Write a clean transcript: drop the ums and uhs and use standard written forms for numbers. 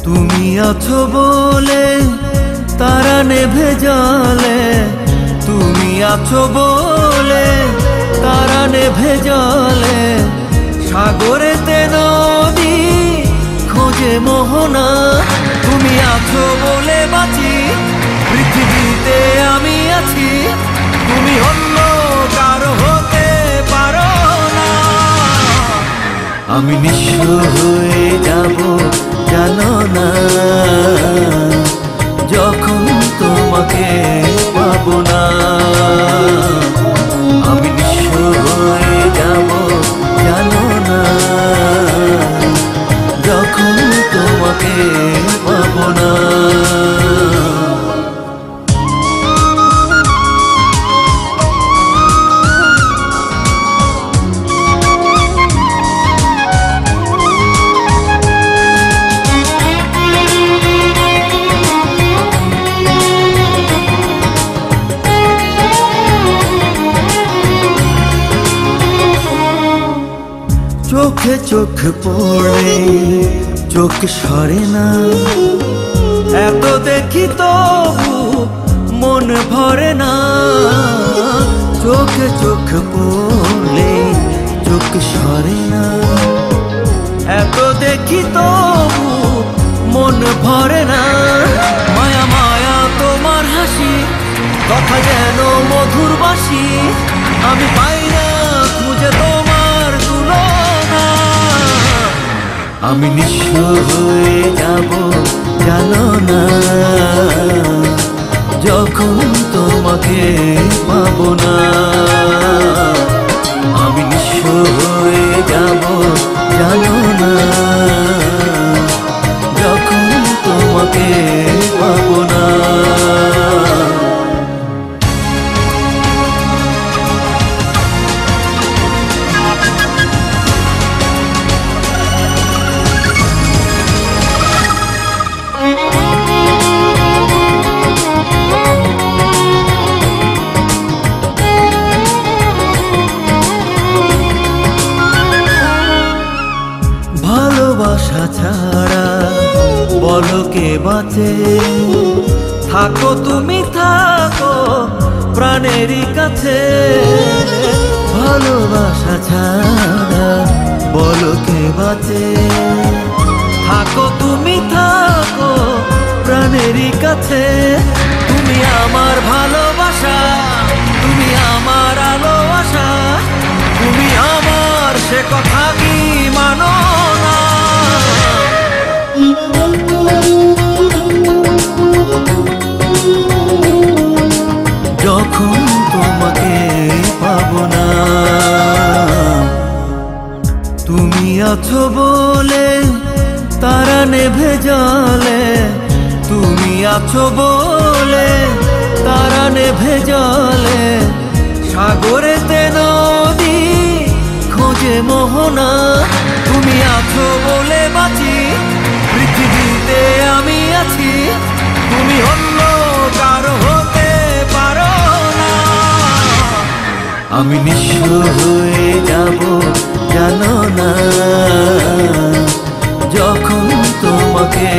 তুমি আছো বলে তারা নেভে জলে, তুমি আছো বলে তারা নেভে জলে, সাগরেতে নদী খোঁজে মোহনা। তুমি আছো বলে বাঁচি, পৃথিবীতে আমি আছি, তুমি অন্য কারো হতে পারো না। আমি নিঃস্ব হয়ে যাব জানো না, যখন তোমাকে পাবো না। আমি নিঃস্ব হয়ে যাব জানো না, যখন তোমাকে পাবো না। চোখে চোখ পড়ে চোখ সরে না, এত দেখি তবু মন ভরে না। চোখে চোখ পড়লে চোখ সরে না, এত দেখি তবু মন ভরে না। মায়া মায়া তোমার হাসি, কথা যেন মধুর বাসি, আমি পাই না খুঁজে তোমার তুলনা। আমি নিঃস্ব হয়ে যাব জানো না, যখন তোমাকে পাবো না। আমি নিঃস্ব হয়ে যাব জানো না, যখন তোমাকে পাবো না। ভালোবাসা ছাড়া বলো কে বাঁচে, থাকো তুমি থাকো প্রাণেরই কাছে। ভালোবাসা ছাড়া বলো কে বাঁচে, থাকো তুমি থাকো প্রাণেরই কাছে। তুমি আমার ভালোবাসা, তুমি আমার আলো আশা, তুমি আমার সে কথা কি মানো না। যখন তোমাকে পাবো না, তুমি আছো বলে তারা নেভে জলে, তুমি আছো বলে তারা নেভে জলে, সাগরেতে নদী খোঁজে মোহনা। তুমি আছো বলে বাঁচি, পৃথিবীতে আমি আছি, তুমি অন্য কারো হতে পারো না। আমি নিঃস্ব হয়ে যাব জানো না, যখন তোমাকে